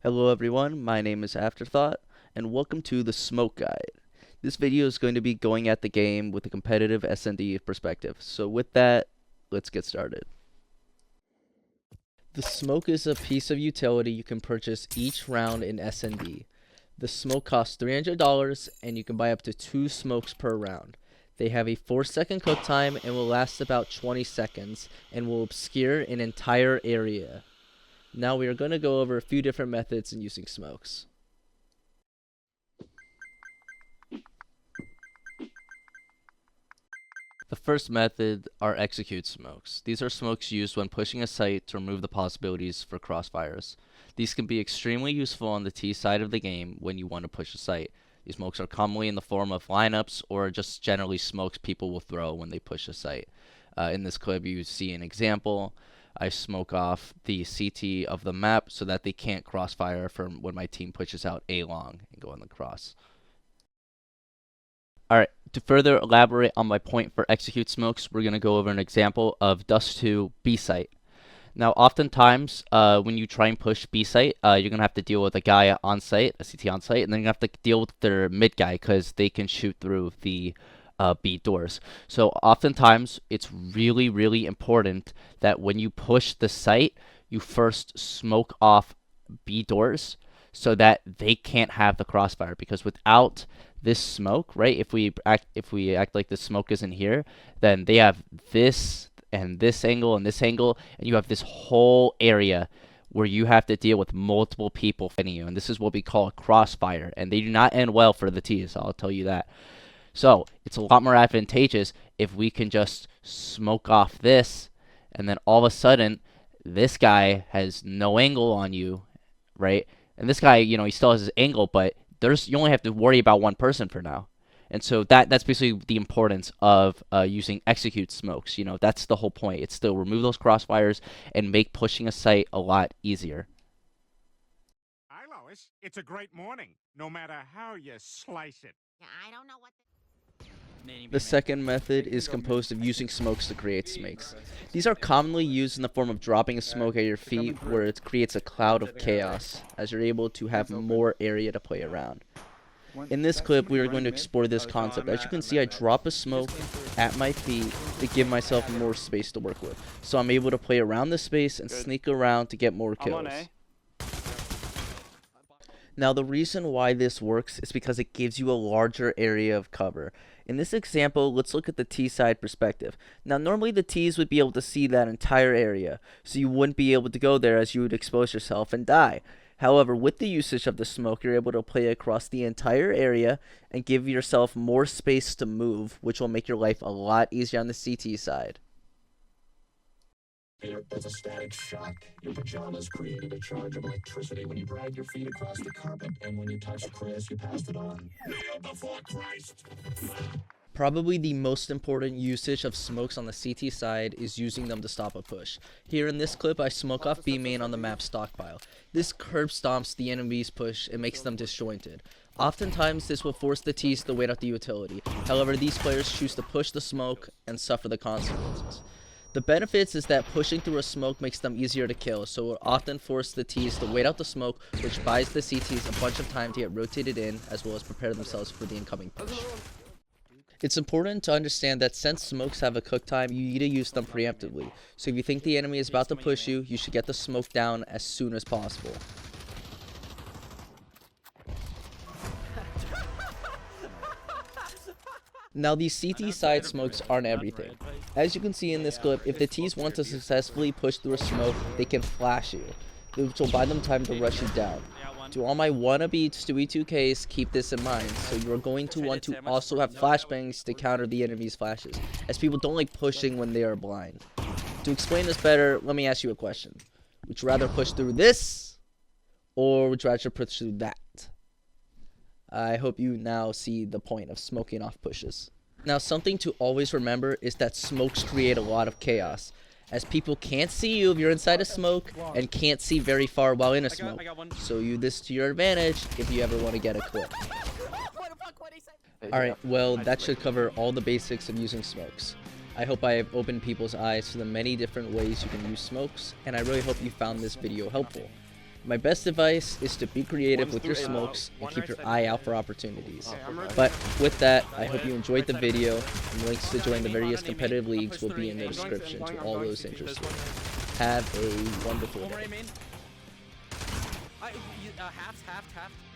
Hello everyone, my name is Afterthought, and welcome to the Smoke Guide. This video is going to be going at the game with a competitive S&D perspective. So with that, let's get started. The smoke is a piece of utility you can purchase each round in S&D. The smoke costs $300 and you can buy up to 2 smokes per round. They have a 4-second cook time and will last about 20 seconds and will obscure an entire area. Now we are going to go over a few different methods in using smokes. The first method are execute smokes. These are smokes used when pushing a site to remove the possibilities for crossfires. These can be extremely useful on the T side of the game when you want to push a site. These smokes are commonly in the form of lineups or just generally smokes people will throw when they push a site. In this clip you see an example. I smoke off the CT of the map so that they can't crossfire from when my team pushes out A long and go on the cross. Alright, to further elaborate on my point for execute smokes, we're going to go over an example of Dust 2 B site. Now, oftentimes, when you try and push B site, you're going to have to deal with a guy on site, a CT on site, and then you're going to have to deal with their mid guy because they can shoot through the B doors. So oftentimes it's really important that when you push the site, you first smoke off B doors so that they can't have the crossfire, because without this smoke, right, if we act like the smoke isn't here, then they have this and this angle and this angle, and you have this whole area where you have to deal with multiple people fighting you, and this is what we call a crossfire, and they do not end well for the T's, I'll tell you that. So it's a lot more advantageous if we can just smoke off this, and then all of a sudden this guy has no angle on you, right? And this guy, he still has his angle, but you only have to worry about one person for now. And so that's basically the importance of using execute smokes. That's the whole point. It's still remove those crossfires and make pushing a site a lot easier. Hi, Lois. It's a great morning, no matter how you slice it. Yeah, I don't know what. The second method is composed of using smokes to create snakes. These are commonly used in the form of dropping a smoke at your feet, where it creates a cloud of chaos, as you're able to have more area to play around. In this clip, we are going to explore this concept. As you can see, I drop a smoke at my feet to give myself more space to work with. So I'm able to play around the space and sneak around to get more kills. Now, the reason why this works is because it gives you a larger area of cover. In this example, let's look at the T side perspective. Now, normally the T's would be able to see that entire area, so you wouldn't be able to go there, as you would expose yourself and die. However, with the usage of the smoke, you're able to play across the entire area and give yourself more space to move, which will make your life a lot easier on the CT side. There's a static shock. Your pajamas created a charge of electricity when you drag your feet across the carpet, and when you touch Chris, you passed it on. Kneel before Christ! Probably the most important usage of smokes on the CT side is using them to stop a push. Here in this clip, I smoke off B main on the map stockpile. This curb stomps the enemy's push and makes them disjointed. Oftentimes, this will force the T's to wait out the utility. However, these players choose to push the smoke and suffer the consequences. The benefits is that pushing through a smoke makes them easier to kill, so it will often force the T's to wait out the smoke, which buys the CTs a bunch of time to get rotated in, as well as prepare themselves for the incoming push. It's important to understand that since smokes have a cook time, you need to use them preemptively. So if you think the enemy is about to push you, you should get the smoke down as soon as possible. Now, these CT side smokes aren't everything. As you can see in this clip, if the T's want to successfully push through a smoke, they can flash you, which will buy them time to rush you down. To all my wannabe Stewie 2Ks, keep this in mind. So you are going to want to also have flashbangs to counter the enemy's flashes, as people don't like pushing when they are blind. To explain this better, let me ask you a question. Would you rather push through this, or would you rather push through that? I hope you now see the point of smoking off pushes. Now, something to always remember is that smokes create a lot of chaos, as people can't see you if you're inside a smoke and can't see very far while in a smoke. So use this to your advantage if you ever want to get a clip. Alright, well, that should cover all the basics of using smokes. I hope I have opened people's eyes to the many different ways you can use smokes, and I really hope you found this video helpful. My best advice is to be creative with your smokes and keep your eye out for opportunities. But with that, I hope you enjoyed the video, and links to join the various competitive leagues will be in the description to all those interested. Have a wonderful day. Half.